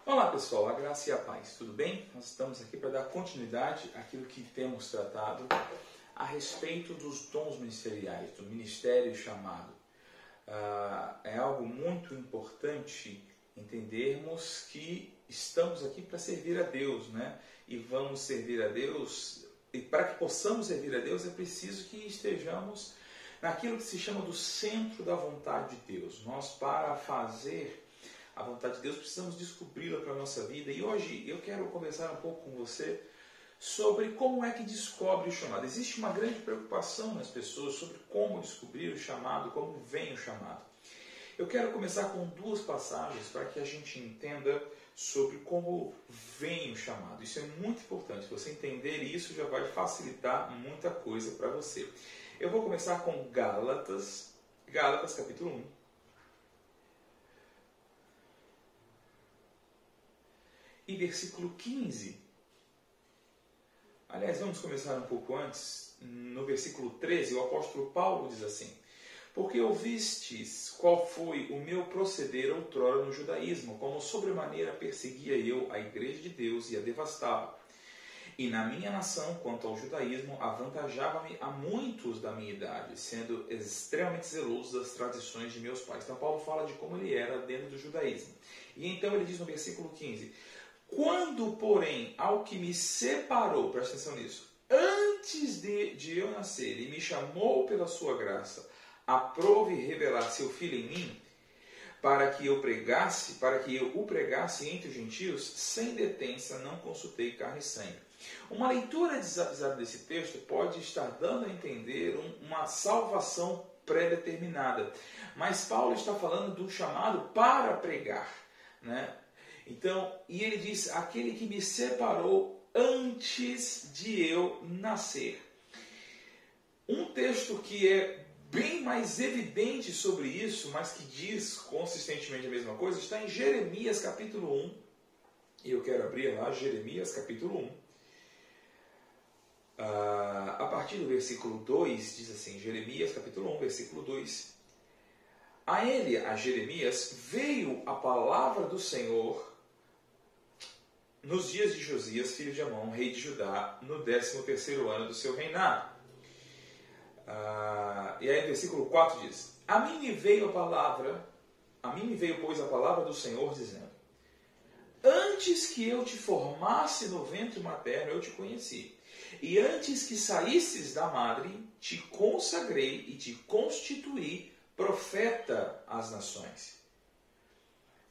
Olá pessoal, a graça e a paz, tudo bem? Nós estamos aqui para dar continuidade àquilo que temos tratado a respeito dos dons ministeriais, do ministério chamado. É algo muito importante entendermos que estamos aqui para servir a Deus, né? E vamos servir a Deus, e para que possamos servir a Deus é preciso que estejamos naquilo que se chama do centro da vontade de Deus. Nós, para fazer a vontade de Deus, precisamos descobri-la para a nossa vida. E hoje eu quero conversar um pouco com você sobre como é que descobre o chamado. Existe uma grande preocupação nas pessoas sobre como descobrir o chamado, como vem o chamado. Eu quero começar com duas passagens para que a gente entenda sobre como vem o chamado. Isso é muito importante. Se você entender isso, já vai facilitar muita coisa para você. Eu vou começar com Gálatas capítulo 1. E versículo 15. Aliás, vamos começar um pouco antes. No versículo 13, o apóstolo Paulo diz assim: porque ouvistes qual foi o meu proceder outrora no judaísmo, como sobremaneira perseguia eu a igreja de Deus e a devastava. E na minha nação, quanto ao judaísmo, avantajava-me a muitos da minha idade, sendo extremamente zeloso das tradições de meus pais. Então Paulo fala de como ele era dentro do judaísmo. E então ele diz no versículo 15: quando, porém, ao que me separou, presta atenção nisso, antes de eu nascer, e me chamou pela sua graça, aprove revelar seu Filho em mim, para que eu o pregasse entre os gentios, sem detença, não consultei carne e sangue. Uma leitura desavisada desse texto pode estar dando a entender uma salvação pré-determinada. Mas Paulo está falando do chamado para pregar, né? Então, e ele diz, aquele que me separou antes de eu nascer. Um texto que é bem mais evidente sobre isso, mas que diz consistentemente a mesma coisa, está em Jeremias capítulo 1. E eu quero abrir lá Jeremias capítulo 1. A partir do versículo 2, diz assim, Jeremias capítulo 1, versículo 2. A Jeremias, veio a palavra do Senhor nos dias de Josias, filho de Amon, rei de Judá, no 13º ano do seu reinado. E aí, versículo 4 diz: A mim me veio, pois, a palavra do Senhor, dizendo: antes que eu te formasse no ventre materno, eu te conheci. E antes que saísses da madre, te consagrei e te constituí profeta às nações.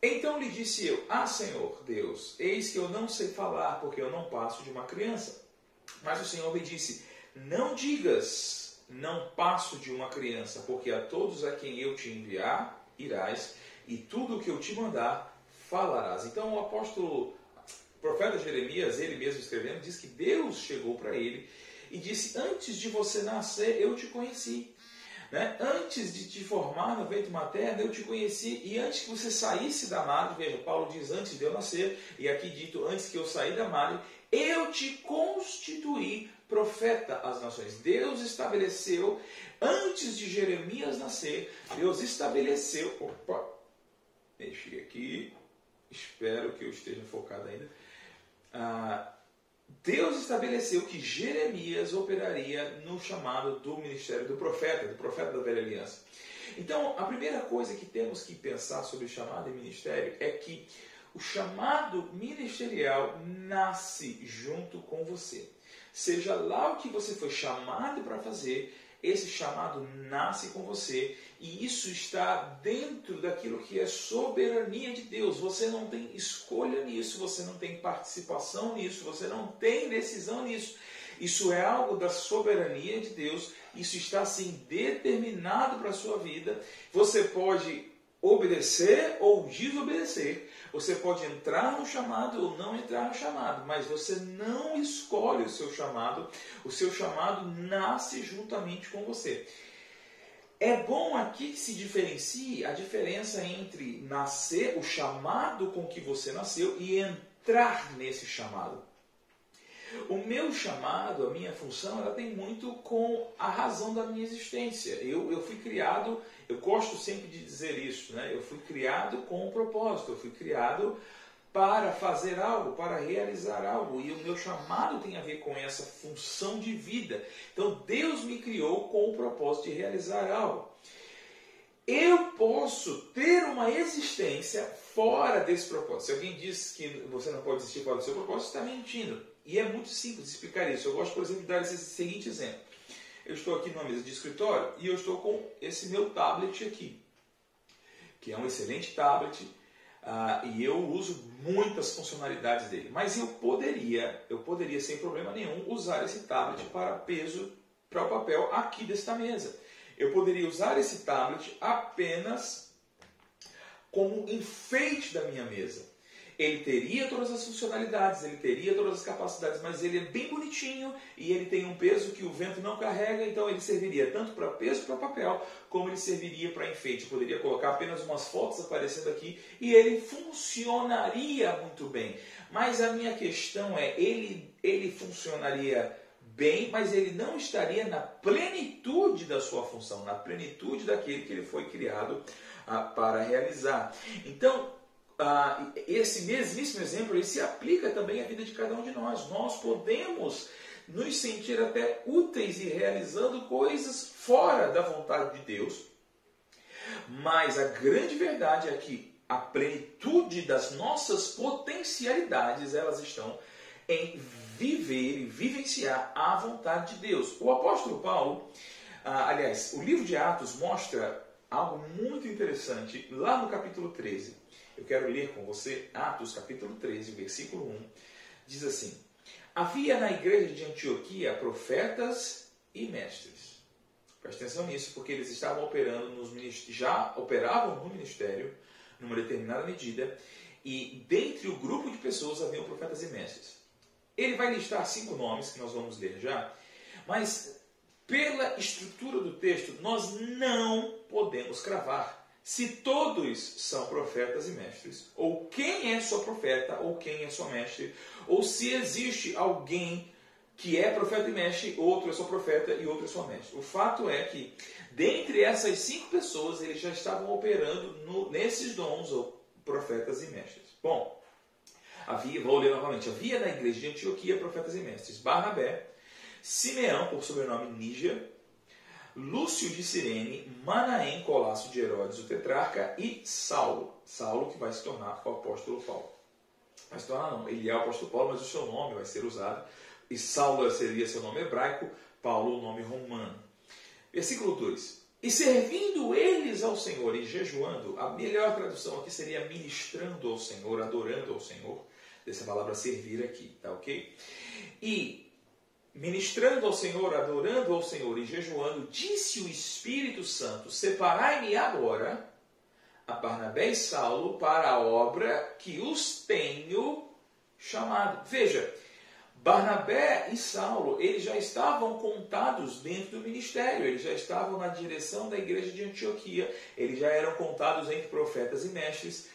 Então lhe disse eu: Senhor Deus, eis que eu não sei falar, porque eu não passo de uma criança. Mas o Senhor me disse: não digas, não passo de uma criança, porque a todos a quem eu te enviar, irás, e tudo o que eu te mandar, falarás. Então o profeta Jeremias, ele mesmo escrevendo, diz que Deus chegou para ele e disse: antes de você nascer, eu te conheci. Né? Antes de te formar no ventre materno, eu te conheci, e antes que você saísse da madre, veja, Paulo diz antes de eu nascer, e aqui dito antes que eu saí da madre, eu te constituí profeta às nações. Deus estabeleceu, antes de Jeremias nascer, Deus estabeleceu, mexi aqui, espero que eu esteja focado ainda, Deus estabeleceu que Jeremias operaria no chamado do ministério do profeta da velha aliança. Então, a primeira coisa que temos que pensar sobre o chamado e ministério é que o chamado ministerial nasce junto com você. Seja lá o que você foi chamado para fazer, esse chamado nasce com você, e isso está dentro daquilo que é soberania de Deus. Você não tem escolha nisso, você não tem participação nisso, você não tem decisão nisso. Isso é algo da soberania de Deus, isso está assim determinado para a sua vida. Você pode obedecer ou desobedecer, você pode entrar no chamado ou não entrar no chamado, mas você não escolhe o seu chamado nasce juntamente com você. É bom aqui que se diferencie a diferença entre nascer, o chamado com que você nasceu, e entrar nesse chamado. O meu chamado, a minha função, ela tem muito com a razão da minha existência. Eu fui criado, eu gosto sempre de dizer isso, né? Eu fui criado com um propósito, eu fui criado para fazer algo, para realizar algo. E o meu chamado tem a ver com essa função de vida. Então Deus me criou com o propósito de realizar algo. Eu posso ter uma existência fora desse propósito. Se alguém diz que você não pode existir fora do seu propósito, está mentindo. E é muito simples explicar isso. Eu gosto, por exemplo, de dar esse seguinte exemplo. Eu estou aqui numa mesa de escritório e eu estou com esse meu tablet aqui, que é um excelente tablet, e eu uso muitas funcionalidades dele. Mas eu poderia sem problema nenhum usar esse tablet para peso, para o papel aqui desta mesa. Eu poderia usar esse tablet apenas como enfeite da minha mesa. Ele teria todas as funcionalidades, ele teria todas as capacidades, mas ele é bem bonitinho e ele tem um peso que o vento não carrega, então ele serviria tanto para peso, para papel, como ele serviria para enfeite. Eu poderia colocar apenas umas fotos aparecendo aqui e ele funcionaria muito bem. Mas a minha questão é, ele funcionaria bem, mas ele não estaria na plenitude da sua função, na plenitude daquele que ele foi criado para realizar. Então, esse mesmíssimo exemplo ele se aplica também à vida de cada um de nós. Nós podemos nos sentir até úteis e realizando coisas fora da vontade de Deus, mas a grande verdade é que a plenitude das nossas potencialidades, elas estão em viver e vivenciar a vontade de Deus. O apóstolo Paulo, aliás, o livro de Atos mostra algo muito interessante lá no capítulo 13. Eu quero ler com você Atos capítulo 13, versículo 1. Diz assim: havia na igreja de Antioquia profetas e mestres. Preste atenção nisso, porque eles estavam operando já operavam no ministério, numa determinada medida, e dentre o grupo de pessoas haviam profetas e mestres. Ele vai listar 5 nomes, que nós vamos ler já, mas pela estrutura do texto, nós não podemos cravar se todos são profetas e mestres, ou quem é só profeta, ou quem é só mestre, ou se existe alguém que é profeta e mestre, outro é só profeta e outro é só mestre. O fato é que, dentre essas 5 pessoas, eles já estavam operando nesses dons, ou profetas e mestres. Bom, vou ler novamente, havia na igreja de Antioquia profetas e mestres: Barnabé, Simeão, por sobrenome Níger, Lúcio de Cirene, Manaém, Colasso de Herodes, o tetrarca, e Saulo. Saulo que vai se tornar o apóstolo Paulo. Vai se tornar não, ele é o apóstolo Paulo, mas o seu nome vai ser usado. E Saulo seria seu nome hebraico, Paulo o nome romano. Versículo 2. E servindo eles ao Senhor e jejuando, a melhor tradução aqui seria ministrando ao Senhor, adorando ao Senhor. Dessa palavra servir aqui, tá ok? E ministrando ao Senhor, adorando ao Senhor e jejuando, disse o Espírito Santo: separai-me agora a Barnabé e Saulo para a obra que os tenho chamado. Veja, Barnabé e Saulo, eles já estavam contados dentro do ministério, eles já estavam na direção da igreja de Antioquia, eles já eram contados entre profetas e mestres,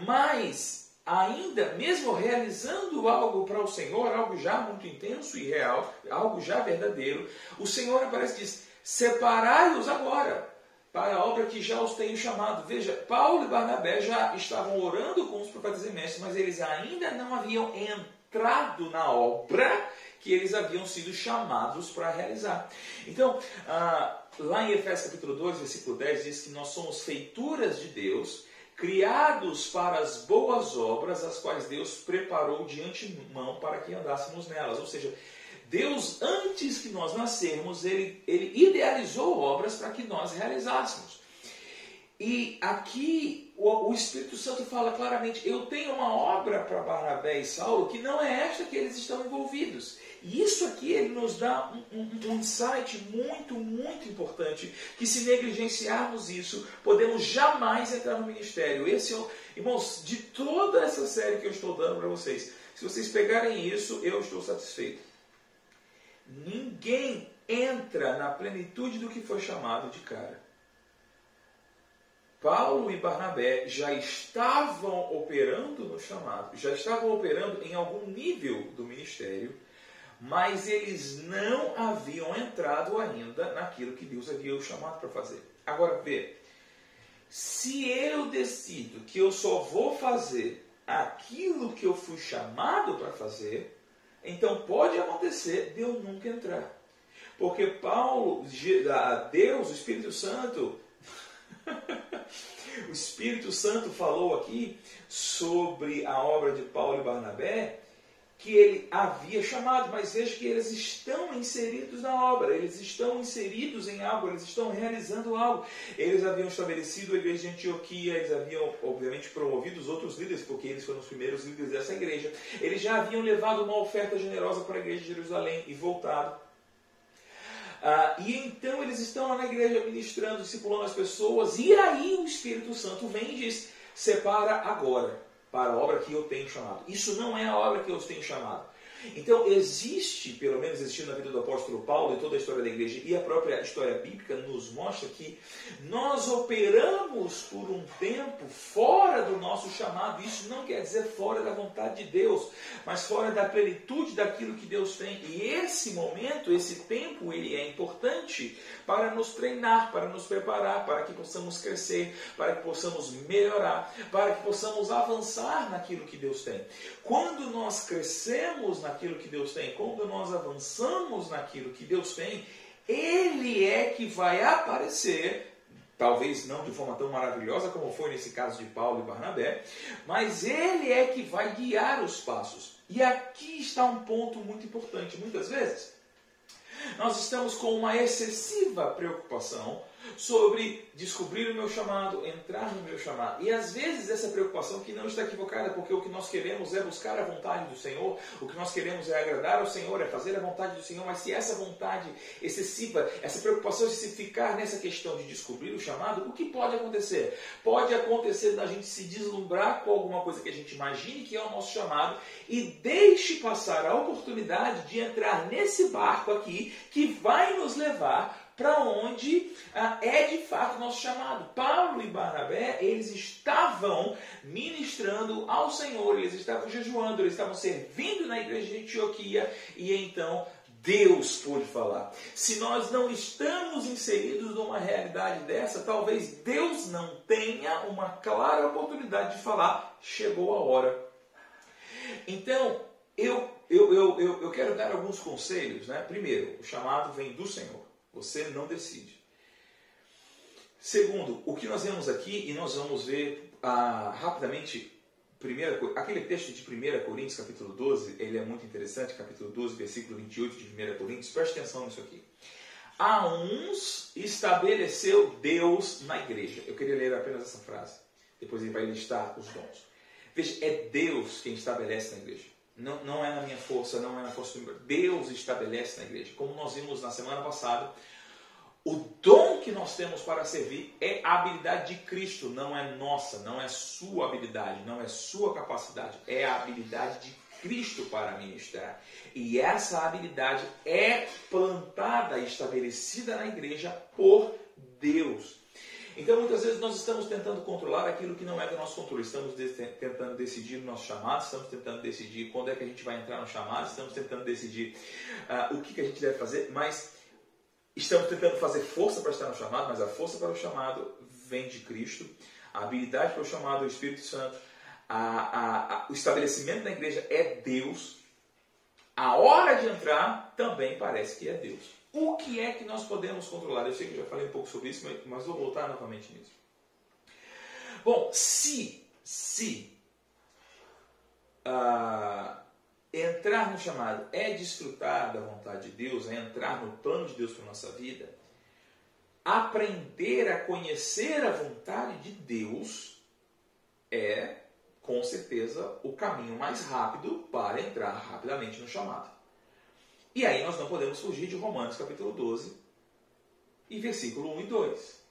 mas ainda, mesmo realizando algo para o Senhor, algo já muito intenso e real, algo já verdadeiro, o Senhor aparece e diz: separai-os agora para a obra que já os tenho chamado. Veja, Paulo e Barnabé já estavam orando com os profetas e mestres, mas eles ainda não haviam entrado na obra que eles haviam sido chamados para realizar. Então, lá em Efésios capítulo 2, versículo 10, diz que nós somos feituras de Deus, criados para as boas obras, as quais Deus preparou de antemão para que andássemos nelas. Ou seja, Deus, antes que nós nascermos, Ele idealizou obras para que nós realizássemos. E aqui o Espírito Santo fala claramente: eu tenho uma obra para Barnabé e Saulo que não é esta que eles estão envolvidos. E isso aqui ele nos dá um insight muito, muito importante, que se negligenciarmos isso, podemos jamais entrar no ministério. Irmãos, de toda essa série que eu estou dando para vocês, se vocês pegarem isso, eu estou satisfeito. Ninguém entra na plenitude do que foi chamado de cara. Paulo e Barnabé já estavam operando no chamado, já estavam operando em algum nível do ministério, mas eles não haviam entrado ainda naquilo que Deus havia os chamado para fazer. Agora, vê, se eu decido que eu só vou fazer aquilo que eu fui chamado para fazer, então pode acontecer de eu nunca entrar. Porque Paulo, Deus, o Espírito Santo, o Espírito Santo falou aqui sobre a obra de Paulo e Barnabé, que ele havia chamado, mas veja que eles estão inseridos na obra, eles estão inseridos em algo, eles estão realizando algo. Eles haviam estabelecido a igreja de Antioquia, eles haviam, obviamente, promovido os outros líderes, porque eles foram os primeiros líderes dessa igreja. Eles já haviam levado uma oferta generosa para a igreja de Jerusalém e voltado. E então eles estão lá na igreja ministrando, discipulando as pessoas, e aí o Espírito Santo vem e diz, separa agora para a obra que eu tenho chamado. Isso não é a obra que eu tenho chamado. Então existe, pelo menos existiu na vida do apóstolo Paulo e toda a história da igreja, e a própria história bíblica nos mostra que nós operamos por um tempo fora do nosso chamado. Isso não quer dizer fora da vontade de Deus, mas fora da plenitude daquilo que Deus tem. E esse momento, esse tempo, ele é importante para nos treinar, para nos preparar, para que possamos crescer, para que possamos melhorar, para que possamos avançar naquilo que Deus tem. Quando nós crescemos naquilo que Deus tem, quando nós avançamos naquilo que Deus tem, Ele é que vai aparecer, talvez não de forma tão maravilhosa como foi nesse caso de Paulo e Barnabé, mas Ele é que vai guiar os passos. E aqui está um ponto muito importante. Muitas vezes, nós estamos com uma excessiva preocupação sobre descobrir o meu chamado, entrar no meu chamado. E às vezes essa preocupação que não está equivocada, porque o que nós queremos é buscar a vontade do Senhor, o que nós queremos é agradar ao Senhor, é fazer a vontade do Senhor, mas se essa vontade excessiva, essa preocupação se ficar nessa questão de descobrir o chamado, o que pode acontecer? Pode acontecer da gente se deslumbrar com alguma coisa que a gente imagine que é o nosso chamado e deixe passar a oportunidade de entrar nesse barco aqui que vai nos levar para onde é de fato o nosso chamado. Paulo e Barnabé, eles estavam ministrando ao Senhor, eles estavam jejuando, eles estavam servindo na igreja de Antioquia, e então Deus pôde falar. Se nós não estamos inseridos numa realidade dessa, talvez Deus não tenha uma clara oportunidade de falar, chegou a hora. Então, eu quero dar alguns conselhos, né? Primeiro, o chamado vem do Senhor. Você não decide. Segundo, o que nós vemos aqui, e nós vamos ver rapidamente, aquele texto de 1 Coríntios, capítulo 12, ele é muito interessante, capítulo 12, versículo 28 de 1 Coríntios, preste atenção nisso aqui. A uns estabeleceu Deus na igreja. Eu queria ler apenas essa frase, depois ele vai listar os dons. Veja, é Deus quem estabelece na igreja. Não é na minha força, não é na força do meu. Deus estabelece na igreja. Como nós vimos na semana passada, o dom que nós temos para servir é a habilidade de Cristo, não é nossa, não é sua habilidade, não é sua capacidade, é a habilidade de Cristo para ministrar. E essa habilidade é plantada e estabelecida na igreja por Deus. Então, muitas vezes nós estamos tentando controlar aquilo que não é do nosso controle. Estamos tentando decidir o nosso chamado, estamos tentando decidir quando é que a gente vai entrar no chamado, estamos tentando decidir o que a gente deve fazer, mas estamos tentando fazer força para estar no chamado, mas a força para o chamado vem de Cristo, a habilidade para o chamado é o Espírito Santo, o estabelecimento da igreja é Deus, a hora de entrar também parece que é Deus. O que é que nós podemos controlar? Eu sei que eu já falei um pouco sobre isso, mas vou voltar novamente nisso. Bom, se entrar no chamado é desfrutar da vontade de Deus, é entrar no plano de Deus para a nossa vida, aprender a conhecer a vontade de Deus é, com certeza, o caminho mais rápido para entrar rapidamente no chamado. E aí nós não podemos fugir de Romanos capítulo 12 e versículo 1 e 2.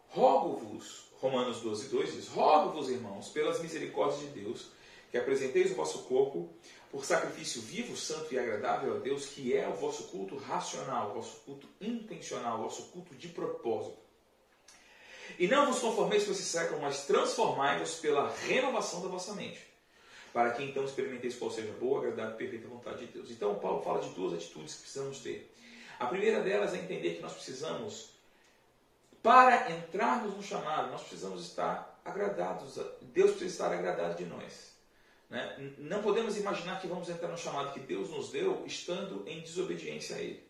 Rogo-vos, Romanos 12, 2 diz, rogo-vos, irmãos, pelas misericórdias de Deus, que apresenteis o vosso corpo por sacrifício vivo, santo e agradável a Deus, que é o vosso culto racional, o vosso culto intencional, o vosso culto de propósito. E não vos conformeis com esse século, mas transformai-vos pela renovação da vossa mente, para que então experimenteis qual seja boa, agradável e perfeita vontade de Deus. Então, Paulo fala de duas atitudes que precisamos ter. A primeira delas é entender que nós precisamos, para entrarmos no chamado, nós precisamos estar agradados, Deus precisa estar agradado de nós. Né? Não podemos imaginar que vamos entrar no chamado que Deus nos deu estando em desobediência a Ele.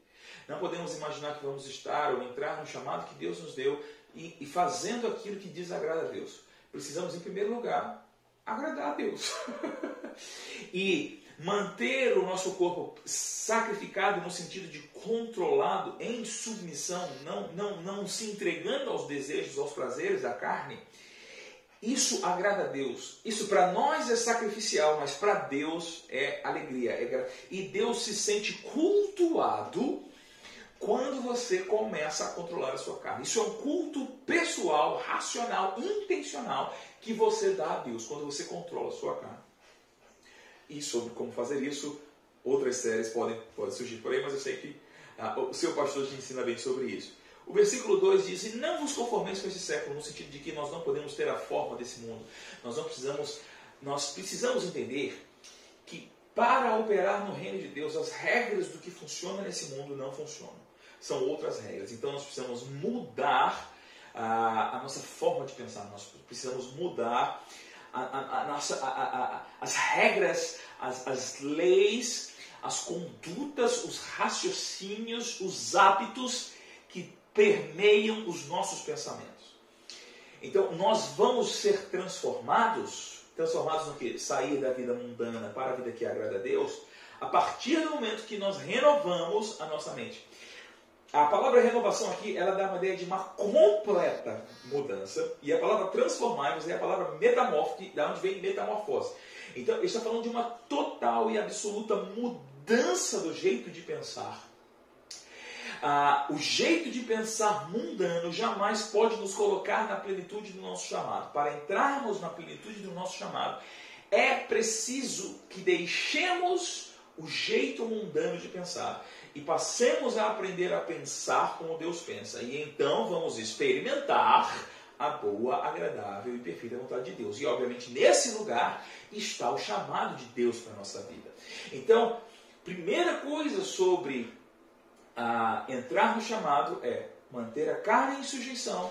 Não podemos imaginar que vamos estar ou entrar no chamado que Deus nos deu e fazendo aquilo que desagrada a Deus. Precisamos, em primeiro lugar, agradar a Deus. E manter o nosso corpo sacrificado no sentido de controlado, em submissão, não se entregando aos desejos, aos prazeres da carne, isso agrada a Deus. Isso para nós é sacrificial, mas para Deus é alegria. E Deus se sente cultuado quando você começa a controlar a sua carne. Isso é um culto pessoal, racional, intencional que você dá a Deus quando você controla a sua carne. E sobre como fazer isso, outras séries podem surgir por aí, mas eu sei que o seu pastor te ensina bem sobre isso. O versículo 2 diz: e não vos conformeis com esse século, no sentido de que nós não podemos ter a forma desse mundo. Nós precisamos entender que para operar no reino de Deus, as regras do que funciona nesse mundo não funcionam. São outras regras. Então nós precisamos mudar a nossa forma de pensar. Nós precisamos mudar as regras, as leis, as condutas, os raciocínios, os hábitos que permeiam os nossos pensamentos. Então, nós vamos ser transformados no que? Sair da vida mundana para a vida que agrada a Deus, a partir do momento que nós renovamos a nossa mente. A palavra renovação aqui, ela dá uma ideia de uma completa mudança, e a palavra transformar é a palavra metamórfico, da onde vem metamorfose. Então, ele está falando de uma total e absoluta mudança do jeito de pensar. O jeito de pensar mundano jamais pode nos colocar na plenitude do nosso chamado. Para entrarmos na plenitude do nosso chamado, é preciso que deixemos o jeito mundano de pensar e passemos a aprender a pensar como Deus pensa. E então vamos experimentar a boa, agradável e perfeita vontade de Deus. E obviamente nesse lugar está o chamado de Deus para a nossa vida. Então, primeira coisa sobre entrar no chamado é manter a carne em sujeição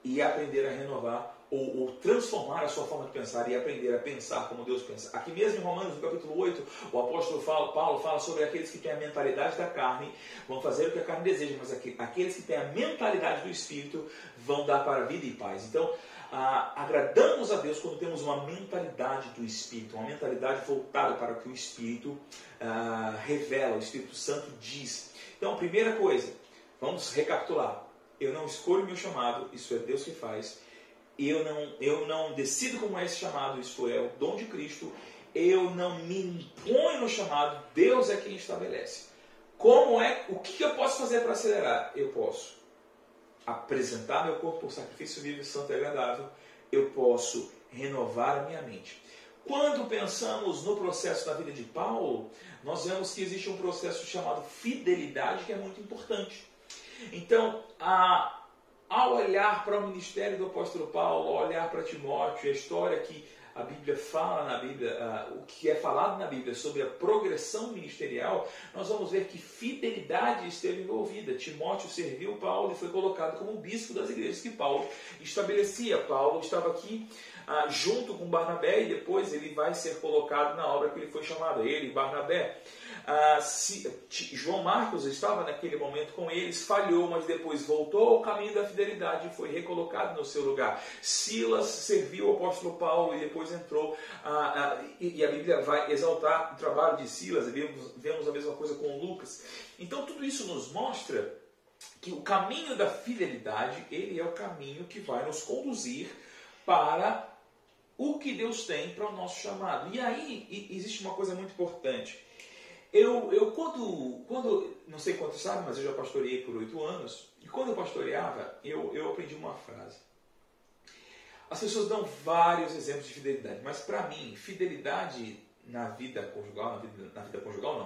e aprender a renovar ou transformar a sua forma de pensar e aprender a pensar como Deus pensa. Aqui mesmo em Romanos, no capítulo 8, o apóstolo Paulo fala sobre aqueles que têm a mentalidade da carne, vão fazer o que a carne deseja, mas aqueles que têm a mentalidade do Espírito vão dar para a vida e paz. Então, agradamos a Deus quando temos uma mentalidade do Espírito, uma mentalidade voltada para o que o Espírito revela, o Espírito Santo diz. Então, primeira coisa, vamos recapitular. Eu não escolho meu chamado, isso é Deus que faz. Eu não decido como é esse chamado, isso é o dom de Cristo. Eu não me imponho no chamado, Deus é quem estabelece. O que eu posso fazer para acelerar? Eu posso apresentar meu corpo por sacrifício vivo, santo e agradável. Eu posso renovar a minha mente. Quando pensamos no processo da vida de Paulo, nós vemos que existe um processo chamado fidelidade, que é muito importante. Então, ao olhar para o ministério do apóstolo Paulo, ao olhar para Timóteo, a história que a Bíblia fala na Bíblia, o que é falado na Bíblia sobre a progressão ministerial, nós vamos ver que fidelidade esteve envolvida. Timóteo serviu Paulo e foi colocado como bispo das igrejas que Paulo estabelecia. Paulo estava aqui junto com Barnabé e depois ele vai ser colocado na obra que ele foi chamado, ele e Barnabé. João Marcos estava naquele momento com eles, falhou, mas depois voltou ao caminho da fidelidade e foi recolocado no seu lugar. Silas serviu o apóstolo Paulo e depois entrou, e a Bíblia vai exaltar o trabalho de Silas, vemos a mesma coisa com Lucas. Então tudo isso nos mostra que o caminho da fidelidade, ele é o caminho que vai nos conduzir para o que Deus tem para o nosso chamado. E aí existe uma coisa muito importante. Eu quando, não sei quantos sabem, mas eu já pastoreei por 8 anos, e quando eu pastoreava, eu aprendi uma frase. As pessoas dão vários exemplos de fidelidade, mas para mim, fidelidade na vida conjugal,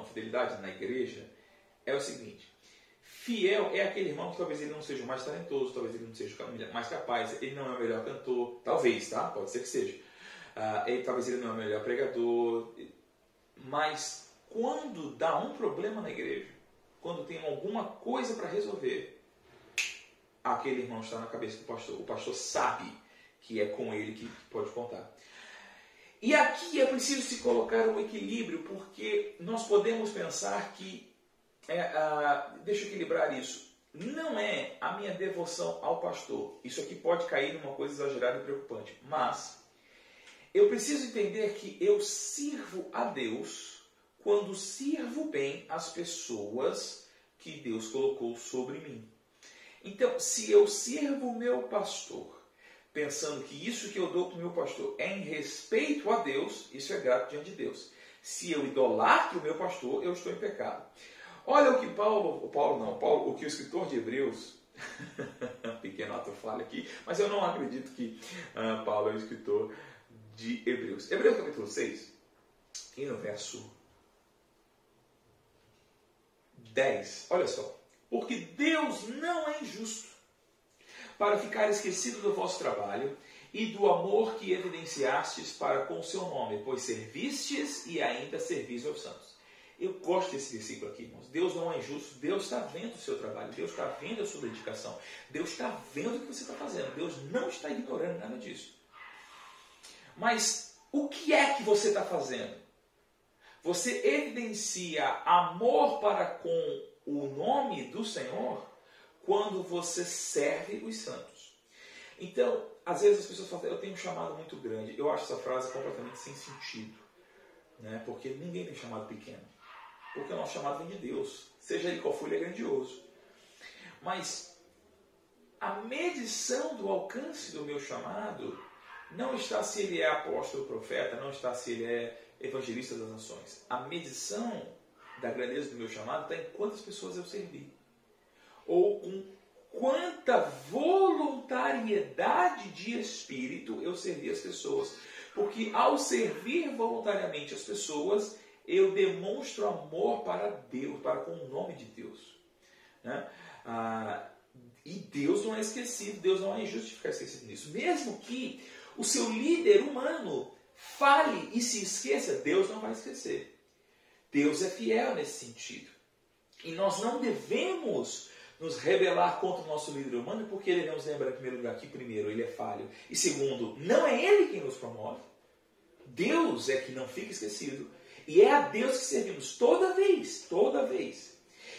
fidelidade na igreja, é o seguinte: fiel é aquele irmão que talvez ele não seja o mais talentoso, talvez ele não seja o mais capaz, ele não é o melhor cantor, talvez, tá? Pode ser que seja. Talvez ele não é o melhor pregador, mas quando dá um problema na igreja, quando tem alguma coisa para resolver, aquele irmão está na cabeça do pastor. O pastor sabe que é com Ele que pode contar. E aqui é preciso se colocar um equilíbrio, porque nós podemos pensar que, deixa eu equilibrar isso, não é a minha devoção ao pastor. Isso aqui pode cair numa coisa exagerada e preocupante, mas eu preciso entender que eu sirvo a Deus quando sirvo bem as pessoas que Deus colocou sobre mim. Então, se eu sirvo o meu pastor, pensando que isso que eu dou para o meu pastor é em respeito a Deus, isso é grato diante de Deus. Se eu idolatro o meu pastor, eu estou em pecado. Olha o que o que o escritor de Hebreus, pequeno ato falha aqui, mas eu não acredito que Paulo é o escritor de Hebreus. Hebreus capítulo 6, e no verso 10, olha só. Porque Deus não é injusto para ficar esquecido do vosso trabalho e do amor que evidenciastes para com o seu nome, pois servistes e ainda servis aos santos. Eu gosto desse versículo aqui, irmãos. Deus não é injusto, Deus está vendo o seu trabalho, Deus está vendo a sua dedicação, Deus está vendo o que você está fazendo, Deus não está ignorando nada disso. Mas o que é que você está fazendo? Você evidencia amor para com o nome do Senhor quando você serve os santos. Então, às vezes as pessoas falam, eu tenho um chamado muito grande. Eu acho essa frase completamente sem sentido, né? Porque ninguém tem chamado pequeno. Porque o nosso chamado vem de Deus. Seja ele qual for, ele é grandioso. Mas a medição do alcance do meu chamado não está se ele é apóstolo, profeta, não está se ele é evangelista das nações. A medição da grandeza do meu chamado está em quantas pessoas eu servi. Ou com quanta voluntariedade de espírito eu servi as pessoas. Porque ao servir voluntariamente as pessoas, eu demonstro amor para Deus, para com o nome de Deus. Né? E Deus não é esquecido, Deus não é injusto de ficar esquecido nisso. Mesmo que o seu líder humano fale e se esqueça, Deus não vai esquecer. Deus é fiel nesse sentido. E nós não devemos nos rebelar contra o nosso líder humano, porque devemos lembrar, em primeiro lugar, que primeiro, ele é falho. E segundo, não é ele quem nos promove. Deus é que não fica esquecido. E é a Deus que servimos toda vez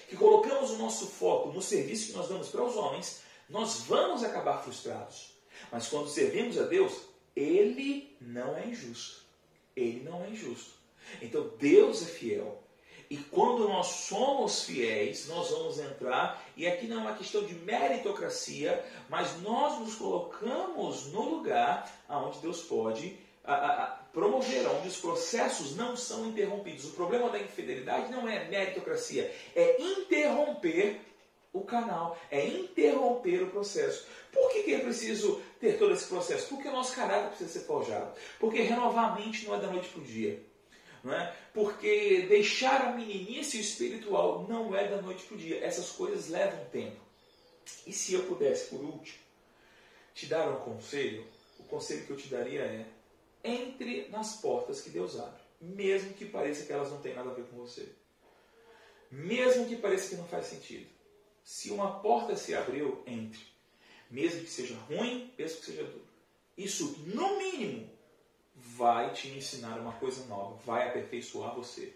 que colocamos o nosso foco no serviço que nós damos para os homens, nós vamos acabar frustrados. Mas quando servimos a Deus, Ele não é injusto. Ele não é injusto. Então Deus é fiel. E quando nós somos fiéis, nós vamos entrar, e aqui não é uma questão de meritocracia, mas nós nos colocamos no lugar onde Deus pode promover, onde os processos não são interrompidos. O problema da infidelidade não é meritocracia, é interromper o canal, é interromper o processo. Por que é preciso ter todo esse processo? Porque o nosso caráter precisa ser forjado. Porque renovar a mente não é da noite para o dia. Não é? Porque deixar a meninice espiritual não é da noite para o dia. Essas coisas levam tempo. E se eu pudesse, por último, te dar um conselho, o conselho que eu te daria é: entre nas portas que Deus abre, mesmo que pareça que elas não têm nada a ver com você. Mesmo que pareça que não faz sentido. Se uma porta se abriu, entre. Mesmo que seja ruim, mesmo que seja duro. Isso, no mínimo, vai te ensinar uma coisa nova, vai aperfeiçoar você.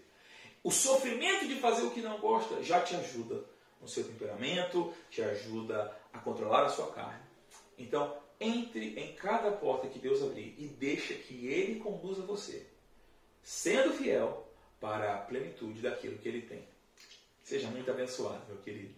O sofrimento de fazer o que não gosta já te ajuda no seu temperamento, te ajuda a controlar a sua carne. Então, entre em cada porta que Deus abrir e deixa que Ele conduza você, sendo fiel para a plenitude daquilo que Ele tem. Seja muito abençoado, meu querido.